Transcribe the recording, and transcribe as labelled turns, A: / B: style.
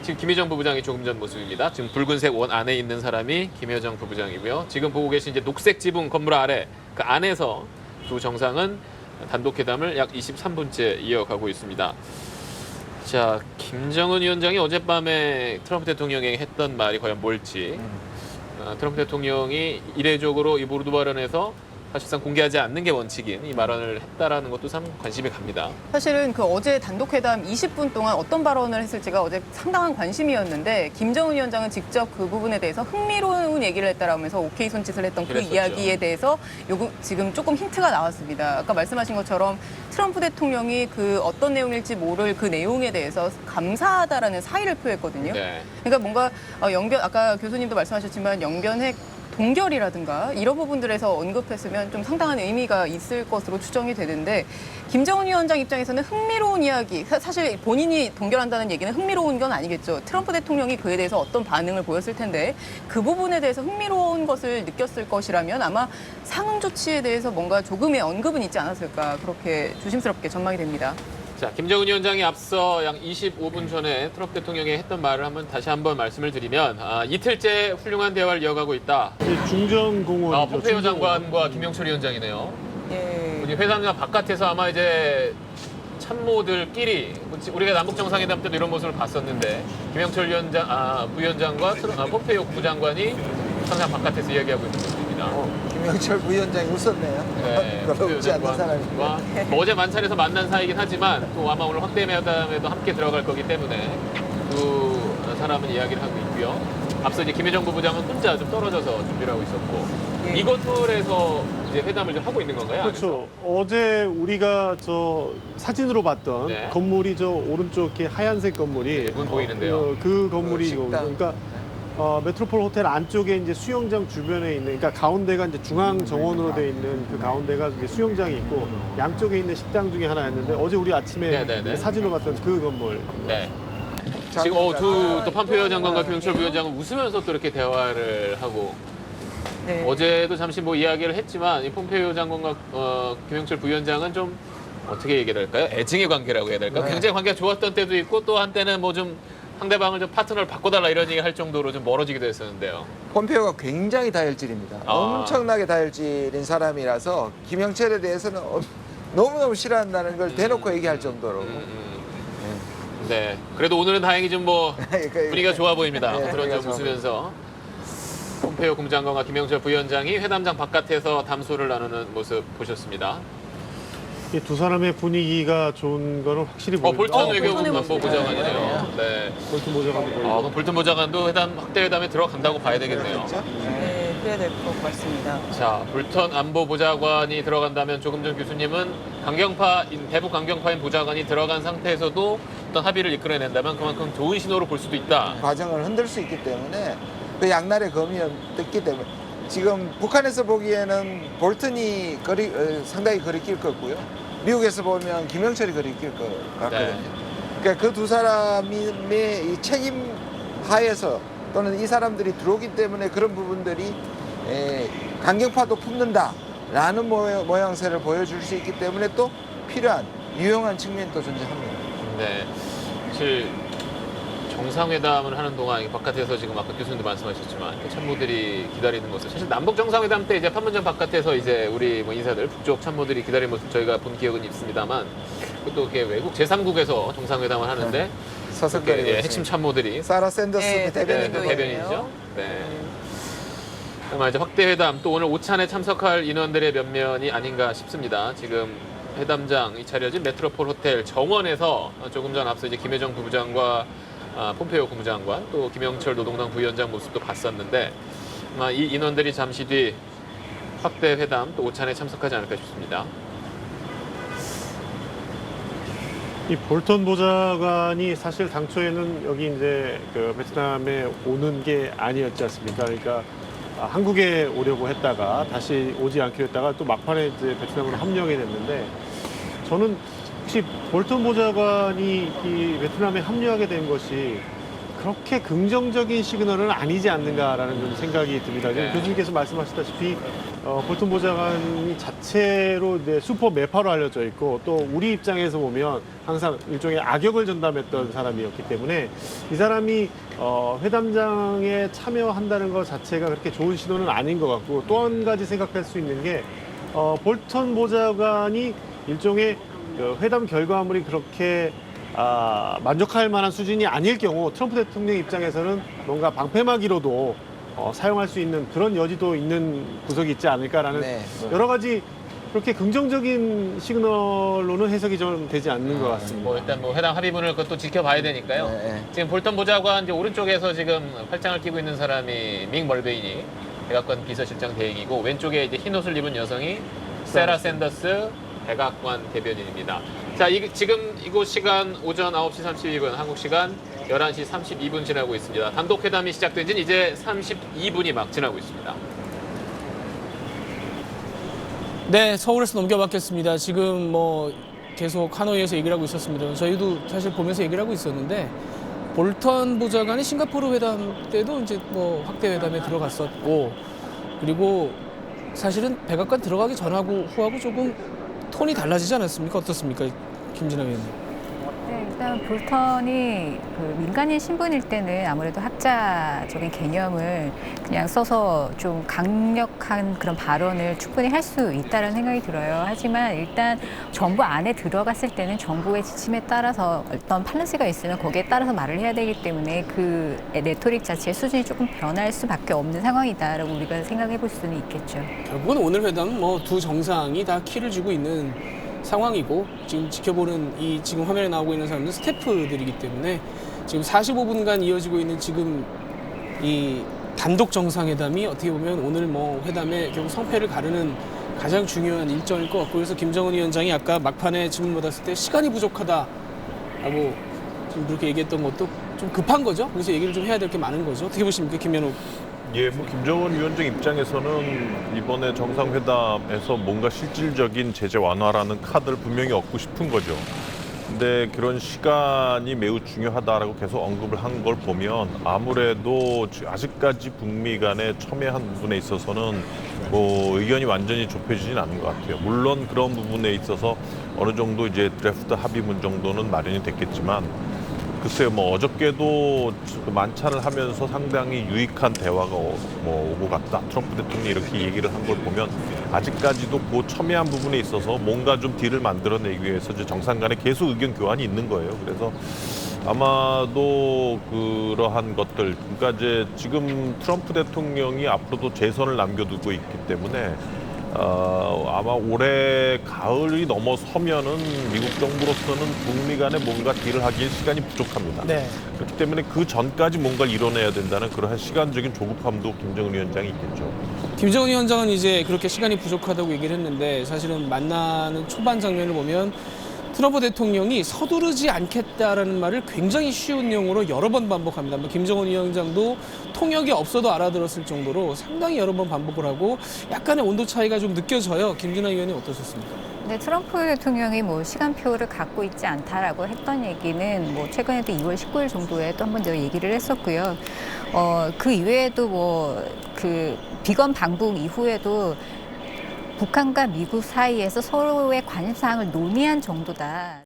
A: 지금 김여정 부부장이 조금 전 모습입니다. 지금 붉은색 원 안에 있는 사람이 김여정 부부장이고요. 지금 보고 계신 이제 녹색 지붕 건물 아래 그 안에서 두 정상은 단독 회담을 약 23분째 이어가고 있습니다. 자, 김정은 위원장이 어젯밤에 트럼프 대통령에게 했던 말이 과연 뭘지. 트럼프 대통령이 이례적으로 이 모르드 발언에서 사실상 공개하지 않는 게 원칙인 이 발언을 했다라는 것도 참 관심이 갑니다.
B: 사실은 그 어제 단독회담 20분 동안 어떤 발언을 했을지가 어제 상당한 관심이었는데 김정은 위원장은 직접 그 부분에 대해서 흥미로운 얘기를 했다라면서 오케이 손짓을 했던 그
A: 그랬었죠.
B: 이야기에 대해서 지금 조금 힌트가 나왔습니다. 아까 말씀하신 것처럼 트럼프 대통령이 그 어떤 내용일지 모를 그 내용에 대해서 감사하다라는 사의를 표했거든요.
A: 네.
B: 그러니까 뭔가 아까 교수님도 말씀하셨지만 영변핵 동결이라든가 이런 부분들에서 언급했으면 좀 상당한 의미가 있을 것으로 추정이 되는데 김정은 위원장 입장에서는 흥미로운 이야기, 사실 본인이 동결한다는 얘기는 흥미로운 건 아니겠죠. 트럼프 대통령이 그에 대해서 어떤 반응을 보였을 텐데 그 부분에 대해서 흥미로운 것을 느꼈을 것이라면 아마 상응 조치에 대해서 뭔가 조금의 언급은 있지 않았을까 그렇게 조심스럽게 전망이 됩니다.
A: 자, 김정은 위원장이 앞서 약 25분 전에 트럼프 대통령이 했던 말을 다시 한번 말씀을 드리면 이틀째 훌륭한 대화를 이어가고 있다.
C: 중정공원.
A: 폼페이오 장관과 김영철 위원장이네요.
B: 예.
A: 회담장 바깥에서 아마 이제 참모들끼리 우리가 남북 정상회담 때도 이런 모습을 봤었는데 김영철 부위원장과 폼페이오 국무장관이 항상 바깥에서 이야기하고 있는 모습입니다.
D: 김영철 부위원장이 웃었네요.
A: 네,
D: 별로 웃지 않는 사람입니다.
A: 뭐 어제 만찬에서 만난 사이긴 하지만 또 아마 오늘 확대회담에도 함께 들어갈 거기 때문에 두 사람은 이야기를 하고 있고요. 앞서 이제 김여정 부부장은 혼자 좀 떨어져서 준비를 하고 있었고
B: 예.
A: 이 건물에서 이제 회담을 좀 하고 있는 건가요?
C: 그렇죠. 어제 우리가 저 사진으로 봤던
A: 네.
C: 건물이 저 오른쪽 이렇게 하얀색 건물이
A: 네, 문 보이는데요.
C: 그 건물이
D: 식당.
C: 그러니까 메트로폴 호텔 안쪽에 이제 수영장 주변에 있는, 그러니까 가운데가 이제 중앙 정원으로 돼 있는 그 가운데가 이제 수영장이 있고 양쪽에 있는 식당 중에 하나였는데 어제 우리 아침에
A: 네네네.
C: 사진으로 봤던 그 건물.
A: 네. 지금 또 폼페이오 장관과 김영철 부위원장은 웃으면서 또 이렇게 대화를 하고
B: 네.
A: 어제도 잠시 뭐 이야기를 했지만 이 폼페이오 장관과 김영철 부위원장은 좀 어떻게 얘기를 할까요? 애증의 관계라고 해야 될까요?
D: 네.
A: 굉장히 관계가 좋았던 때도 있고 또 한때는 뭐 좀 상대방을 좀 파트너를 바꿔달라 이런 얘기 할 정도로 좀 멀어지기도 했었는데요.
D: 폼페이오가 굉장히 다혈질입니다. 엄청나게 다혈질인 사람이라서 김영철에 대해서는 너무너무 싫어한다는 걸 대놓고 얘기할 정도로.
A: 네. 그래도 오늘은 다행히 좀 뭐
D: 그러니까
A: 분위기가 좋아 보입니다.
D: 네,
A: 그런
D: 분위기가
A: 점
D: 좋아
A: 웃으면서 폼페이오 국무장관과 김영철 부위원장이 회담장 바깥에서 담소를 나누는 모습 보셨습니다.
C: 이 두 사람의 분위기가 좋은 거는 확실히 보입니다.
A: 볼턴 외교부
B: 볼턴의
A: 안보
B: 모습이다.
A: 보좌관이네요. 네.
C: 볼턴 보좌관도 보이고.
A: 그럼 볼턴 보좌관도 확대 회담에 들어간다고 봐야 되겠네요.
B: 네, 그래야 될 것 같습니다.
A: 자, 볼턴 안보 보좌관이 들어간다면 조금 전 교수님은 대북 강경파인 보좌관이 들어간 상태에서도 어떤 합의를 이끌어낸다면 그만큼 좋은 신호로 볼 수도 있다.
D: 과정을 흔들 수 있기 때문에 그 양날의 검이 떴기 때문에 지금 북한에서 보기에는 볼턴이 상당히 거리낄 것 같고요. 미국에서 보면 김영철이 거리낄 것 같거든요.
A: 네.
D: 그러니까 그 두 사람의 이 책임 하에서 또는 이 사람들이 들어오기 때문에 그런 부분들이 강경파도 품는다라는 모양새를 보여줄 수 있기 때문에 또 필요한 유용한 측면도 존재합니다.
A: 네. 사실 정상회담을 하는 동안 바깥에서 지금 아까 교수님도 말씀하셨지만 참모들이 기다리는 모습. 사실 남북 정상회담 때 이제 판문점 바깥에서 이제 우리 뭐 인사들 북쪽 참모들이 기다리는 모습 저희가 본 기억은 있습니다만 또 이렇게 외국 제3국에서 정상회담을 하는데
D: 서석거리고
A: 예, 핵심 참모들이
D: 사라 샌더스
B: 네,
D: 대변인도
A: 대변인이죠. 네. 정말 이제 확대회담 또 오늘 오찬에 참석할 인원들의 면면이 아닌가 싶습니다. 지금 회담장 차려진 메트로폴 호텔 정원에서 조금 전 앞서 이제 김여정 부부장과 폼페이오 국무장관 또 김영철 노동당 부위원장 모습도 봤었는데 아마 이 인원들이 잠시 뒤 확대 회담 또 오찬에 참석하지 않을까 싶습니다.
C: 이 볼턴 보좌관이 사실 당초에는 여기 이제 그 베트남에 오는 게 아니었지 않습니까? 그러니까 한국에 오려고 했다가 다시 오지 않기로 했다가 또 막판에 이제 베트남으로 합류하게 됐는데 저는 혹시 볼턴 보좌관이 이 베트남에 합류하게 된 것이 그렇게 긍정적인 시그널은 아니지 않는가라는 좀 생각이 듭니다. 지금
A: 네.
C: 교수님께서 말씀하셨다시피 볼턴 보좌관이 자체로 이제 슈퍼 매파로 알려져 있고 또 우리 입장에서 보면 항상 일종의 악역을 전담했던 사람이었기 때문에 이 사람이 회담장에 참여한다는 것 자체가 그렇게 좋은 신호는 아닌 것 같고 또 한 가지 생각할 수 있는 게 볼턴 보좌관이 일종의 그 회담 결과물이 그렇게 만족할 만한 수준이 아닐 경우 트럼프 대통령 입장에서는 뭔가 방패막이로도 사용할 수 있는 그런 여지도 있는 구석이 있지 않을까라는
D: 네.
C: 여러 가지 그렇게 긍정적인 시그널로는 해석이 좀 되지 않는 것 같습니다.
A: 뭐 일단 뭐 회담 합의문을 그것도 지켜봐야 되니까요.
D: 네.
A: 지금 볼턴 보좌관 이제 오른쪽에서 지금 팔짱을 끼고 있는 사람이 믹 멀베인이 백악관 비서실장 대행이고 왼쪽에 이제 흰 옷을 입은 여성이 세라 샌더스 백악관 대변인입니다. 자, 지금 이곳 시간 오전 9시 32분 한국 시간 11시 32분 지나고 있습니다. 단독 회담이 시작된 지는 이제 32분이 막 지나고 있습니다.
E: 네, 서울에서 넘겨받겠습니다. 지금 뭐 계속 하노이에서 얘기를 하고 있었습니다. 저희도 사실 보면서 얘기를 하고 있었는데 볼턴 보좌관이 싱가포르 회담 때도 이제 뭐 확대 회담에 들어갔었고 그리고 사실은 백악관 들어가기 전하고 후하고 조금 톤이 달라지지 않았습니까? 어떻습니까? 김진아 의원님.
F: 네, 일단 볼턴이 그 민간인 신분일 때는 아무래도 학자적인 개념을 그냥 써서 좀 강력한 그런 발언을 충분히 할 수 있다는 생각이 들어요. 하지만 일단 정부 안에 들어갔을 때는 정부의 지침에 따라서 어떤 밸런스가 있으면 거기에 따라서 말을 해야 되기 때문에 그 레토릭 자체의 수준이 조금 변할 수밖에 없는 상황이다라고 우리가 생각해 볼 수는 있겠죠.
E: 결국은 오늘 회담은 뭐 두 정상이 다 키를 쥐고 있는 상황이고 지금 지켜보는 이 지금 화면에 나오고 있는 사람들은 스태프들이기 때문에 지금 45분간 이어지고 있는 지금 이 단독 정상회담이 어떻게 보면 오늘 뭐 회담의 결국 성패를 가르는 가장 중요한 일정일 것 같고 그래서 김정은 위원장이 아까 막판에 질문 받았을 때 시간이 부족하다라고 지금 그렇게 얘기했던 것도 좀 급한 거죠. 그래서 얘기를 좀 해야 될 게 많은 거죠. 어떻게 보십니까, 김현욱?
G: 예, 뭐 김정은 위원장 입장에서는 이번에 정상회담에서 뭔가 실질적인 제재 완화라는 카드를 분명히 얻고 싶은 거죠. 근데 그런 시간이 매우 중요하다라고 계속 언급을 한 걸 보면 아무래도 아직까지 북미 간에 첨예한 부분에 있어서는 뭐 의견이 완전히 좁혀지진 않은 것 같아요. 물론 그런 부분에 있어서 어느 정도 이제 드래프트 합의문 정도는 마련이 됐겠지만 글쎄요, 뭐 어저께도 그 만찬을 하면서 상당히 유익한 대화가 뭐 오고 갔다. 트럼프 대통령이 이렇게 얘기를 한 걸 보면 아직까지도 그 첨예한 부분에 있어서 뭔가 좀 딜을 만들어내기 위해서 이제 정상 간에 계속 의견 교환이 있는 거예요. 그래서 아마도 그러한 것들, 그러니까 이제 지금 트럼프 대통령이 앞으로도 재선을 남겨두고 있기 때문에 아마 올해 가을이 넘어서면은 미국 정부로서는 북미 간에 뭔가 딜을 하기에 시간이 부족합니다.
E: 네.
G: 그렇기 때문에 그 전까지 뭔가를 이뤄내야 된다는 그러한 시간적인 조급함도 김정은 위원장이 있겠죠.
E: 김정은 위원장은 이제 그렇게 시간이 부족하다고 얘기를 했는데 사실은 만나는 초반 장면을 보면 트럼프 대통령이 서두르지 않겠다라는 말을 굉장히 쉬운 용어로 여러 번 반복합니다. 김정은 위원장도 통역이 없어도 알아들었을 정도로 상당히 여러 번 반복을 하고 약간의 온도 차이가 좀 느껴져요. 김진아 의원님 어떠셨습니까?
F: 근데 트럼프 대통령이 뭐 시간표를 갖고 있지 않다라고 했던 얘기는 뭐 최근에도 2월 19일 정도에 또 한 번 더 얘기를 했었고요. 그 이외에도 뭐 그 비건 방북 이후에도 북한과 미국 사이에서 서로의 관심사항을 논의한 정도다.